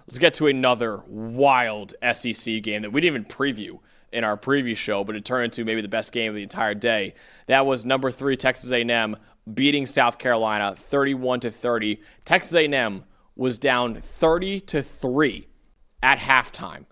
Let's get to another wild SEC game that we didn't even preview in our preview show, but it turned into maybe the best game of the entire day. That was number 3 Texas A&M beating South Carolina 31-30. Texas A&M was down 30-3 at halftime,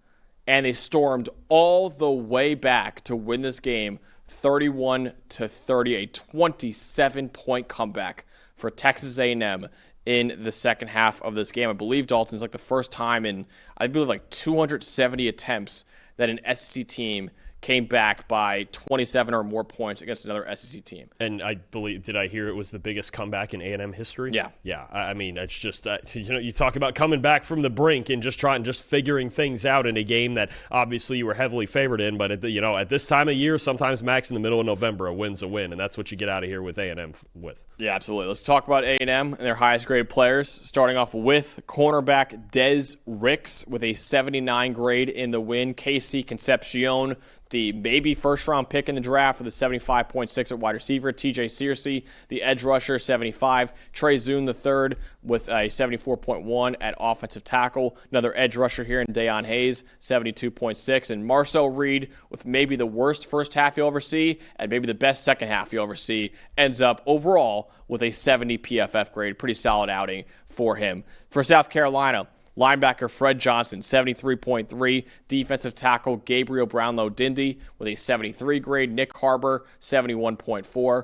and they stormed all the way back to win this game 31-30, a 27-point comeback for Texas A&M in the second half of this game. I believe, Dalton, is like the first time in, I believe, like 270 attempts that an SEC team came back by 27 or more points against another SEC team. And I believe, did I hear it was the biggest comeback in A&M history? Yeah. Yeah. I mean, it's just, you talk about coming back from the brink and just figuring things out in a game that obviously you were heavily favored in. But, at this time of year, sometimes, Max, in the middle of November, a win's a win. And that's what you get out of here with A&M with. Yeah, absolutely. Let's talk about A&M and their highest graded players, starting off with cornerback Des Ricks with a 79 grade in the win. Casey Concepcion, the maybe first-round pick in the draft, with a 75.6 at wide receiver. TJ Searcy, the edge rusher, 75. Trey Zune, the third, with a 74.1 at offensive tackle. Another edge rusher here in Dayon Hayes, 72.6. And Marcel Reed, with maybe the worst first half you'll ever see and maybe the best second half you'll ever see, ends up overall with a 70 PFF grade. Pretty solid outing for him. For South Carolina, linebacker Fred Johnson, 73.3. Defensive tackle Gabriel Brownlow-Dindy with a 73 grade. Nick Harbor, 71.4.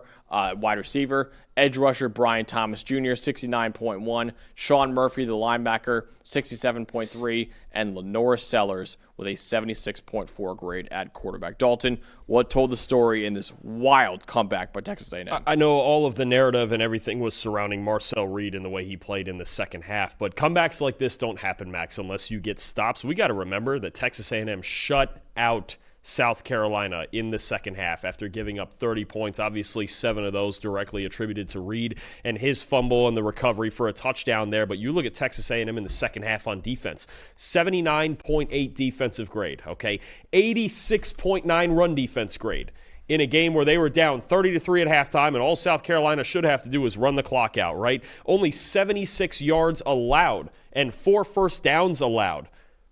Wide receiver. Edge rusher Brian Thomas Jr., 69.1. Sean Murphy, the linebacker, 67.3. And Lenora Sellers with a 76.4 grade at quarterback. Dalton, what told the story in this wild comeback by Texas A&M? I know all of the narrative and everything was surrounding Marcel Reed and the way he played in the second half, but comebacks like this don't happen, Max, unless you get stops. We got to remember that Texas A&M shut out South Carolina in the second half after giving up 30 points. Obviously, 7 of those directly attributed to Reed and his fumble and the recovery for a touchdown there. But you look at Texas A&M in the second half on defense, 79.8 defensive grade, okay? 86.9 run defense grade in a game where they were down 30-3 at halftime, and all South Carolina should have to do is run the clock out, right? Only 76 yards allowed and 4 first downs allowed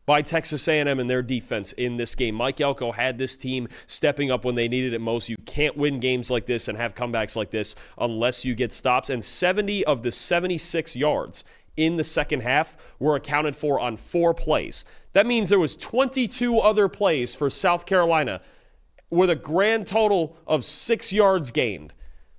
by Texas A&M and their defense in this game. Mike Elko had this team stepping up when they needed it most. You can't win games like this and have comebacks like this unless you get stops. And 70 of the 76 yards in the second half were accounted for on 4 plays. That means there was 22 other plays for South Carolina with a grand total of 6 yards gained.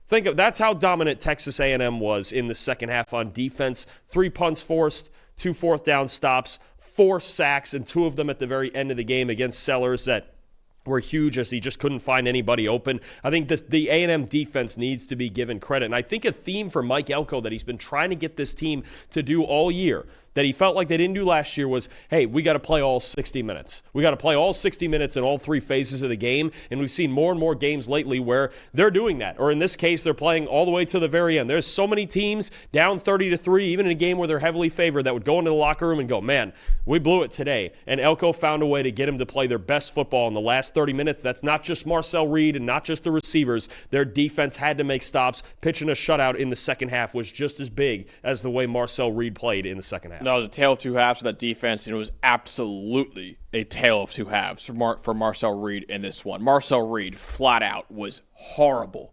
Think of that's how dominant Texas A&M was in the second half on defense. 3 punts forced, 2 fourth down stops, 4 sacks, and 2 of them at the very end of the game against Sellers that were huge as he just couldn't find anybody open. I think the A&M defense needs to be given credit. And I think a theme for Mike Elko that he's been trying to get this team to do all year, that he felt like they didn't do last year, was, hey, we got to play all 60 minutes. We got to play all 60 minutes in all 3 phases of the game, and we've seen more and more games lately where they're doing that. Or in this case, they're playing all the way to the very end. There's so many teams down 30-3, even in a game where they're heavily favored, that would go into the locker room and go, man, we blew it today. And Elko found a way to get them to play their best football in the last 30 minutes. That's not just Marcel Reed and not just the receivers. Their defense had to make stops. Pitching a shutout in the second half was just as big as the way Marcel Reed played in the second half. No, it was a tale of 2 halves for that defense, and it was absolutely a tale of 2 halves for Marcel Reed in this one. Marcel Reed, flat out, was horrible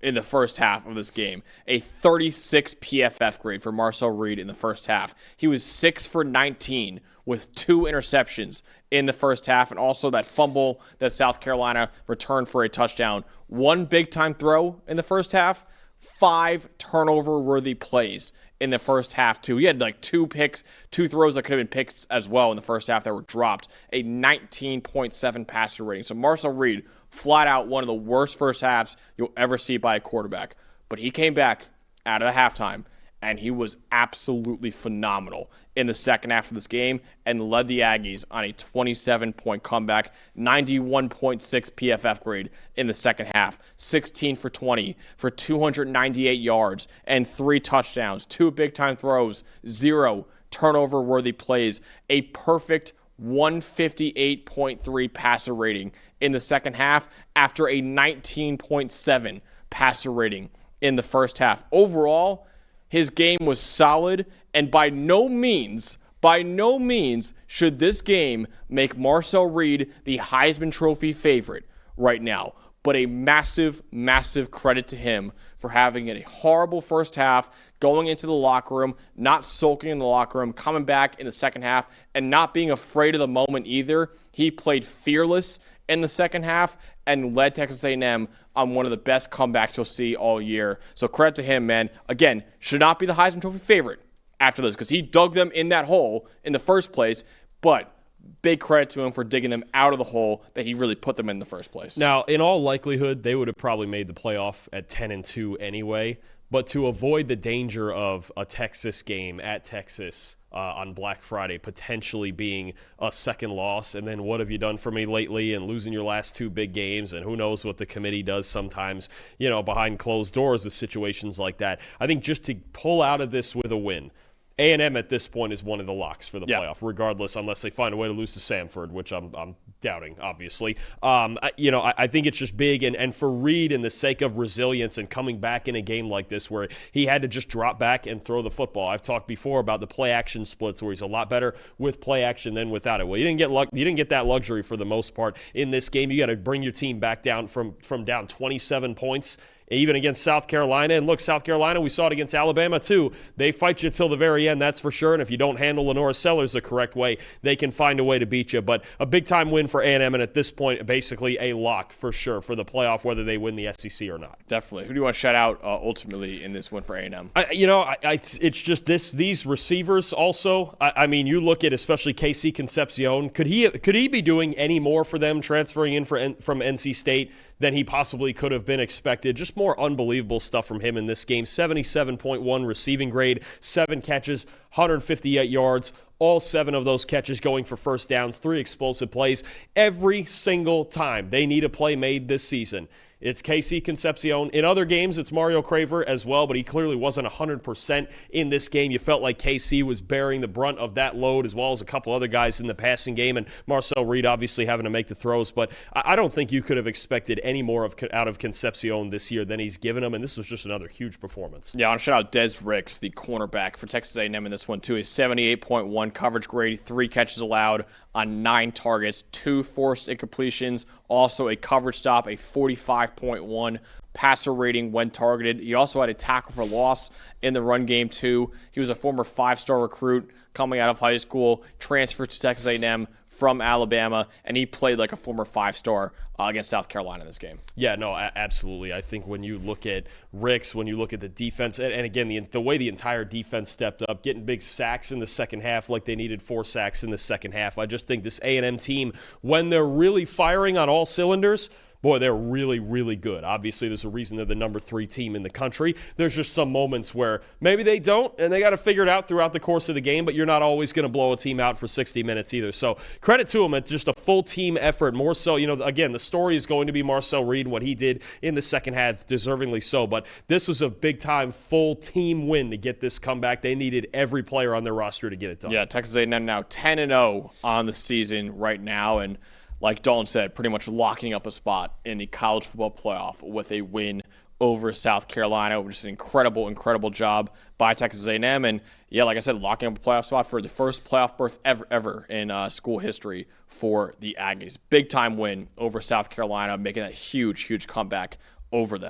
in the first half of this game. A 36 PFF grade for Marcel Reed in the first half. He was 6 for 19 with 2 interceptions in the first half, and also that fumble that South Carolina returned for a touchdown. 1 big-time throw in the first half, 5 turnover-worthy plays in the first half, too. He had like 2 picks, 2 throws that could have been picks as well in the first half that were dropped. A 19.7 passer rating. So Marcel Reed, flat out one of the worst first halves you'll ever see by a quarterback. But he came back out of the halftime, and he was absolutely phenomenal in the second half of this game and led the Aggies on a 27-point comeback, 91.6 PFF grade in the second half, 16 for 20 for 298 yards and 3 touchdowns, 2 big-time throws, 0 turnover-worthy plays, a perfect 158.3 passer rating in the second half after a 19.7 passer rating in the first half. Overall, his game was solid and by no means By no means should this game make Marcel Reed the Heisman Trophy favorite right now, but a massive, massive credit to him for having a horrible first half, going into the locker room, not sulking in the locker room, coming back in the second half, and not being afraid of the moment either. He played fearless in the second half and led Texas A&M on one of the best comebacks you'll see all year. So credit to him, man. Again, should not be the Heisman Trophy favorite after this because he dug them in that hole in the first place, but big credit to him for digging them out of the hole that he really put them in the first place. Now, in all likelihood, they would have probably made the playoff at 10-2 anyway, but to avoid the danger of a Texas game at Texas on Black Friday potentially being a second loss, and then what have you done for me lately, and losing your last two big games, and who knows what the committee does sometimes, behind closed doors with situations like that. I think just to pull out of this with a win, A&M at this point is one of the locks for the playoff, regardless, unless they find a way to lose to Samford, which I'm doubting, obviously. I think it's just big, and for Reed, in the sake of resilience and coming back in a game like this where he had to just drop back and throw the football. I've talked before about the play-action splits where he's a lot better with play-action than without it. Well, you didn't get that luxury for the most part in this game. You got to bring your team back down from down 27 points, even against South Carolina. And look, South Carolina, we saw it against Alabama too. They fight you till the very end, that's for sure. And if you don't handle Lenora Sellers the correct way, they can find a way to beat you. But a big-time win for A&M, and at this point, basically a lock for sure for the playoff, whether they win the SEC or not. Definitely. Who do you want to shout out ultimately in this win for A&M? It's just these receivers also. I mean, you look at especially KC Concepcion. Could he be doing any more for them transferring in from NC State than he possibly could have been expected? Just more unbelievable stuff from him in this game. 77.1 receiving grade, 7 catches, 158 yards, all 7 of those catches going for first downs, 3 explosive plays. Every single time they need a play made this season, it's KC Concepcion. In other games, it's Mario Craver as well, but he clearly wasn't 100% in this game. You felt like KC was bearing the brunt of that load, as well as a couple other guys in the passing game, and Marcel Reed obviously having to make the throws. But I don't think you could have expected any more out of Concepcion this year than he's given them, and this was just another huge performance. Yeah, I want to shout out Des Ricks, the cornerback for Texas A&M in this one too. A 78.1 coverage grade, 3 catches allowed on 9 targets, 2 forced incompletions, also a coverage stop, a 45.1 passer rating when targeted. He also had a tackle for loss in the run game too. He was a former 5-star recruit coming out of high school, transferred to Texas A&M from Alabama, and he played like a former 5-star against South Carolina in this game. Yeah, no, absolutely. I think when you look at Ricks, when you look at the defense, and again, the way the entire defense stepped up, getting big sacks in the second half like they needed 4 sacks in the second half. I just think this A&M team, when they're really firing on all cylinders, boy, they're really, really good. Obviously, there's a reason they're the number 3 team in the country. There's just some moments where maybe they don't, and they got to figure it out throughout the course of the game, but you're not always going to blow a team out for 60 minutes either. So credit to them. It's just a full team effort. More so, again, the story is going to be Marcel Reed and what he did in the second half, deservingly so. But this was a big-time, full team win to get this comeback. They needed every player on their roster to get it done. Yeah, Texas A&M now 10-0 on the season right now, and like Dalton said, pretty much locking up a spot in the college football playoff with a win over South Carolina, which is an incredible, incredible job by Texas A&M. And yeah, like I said, locking up a playoff spot for the first playoff berth ever in school history for the Aggies. Big time win over South Carolina, making that huge, huge comeback over them.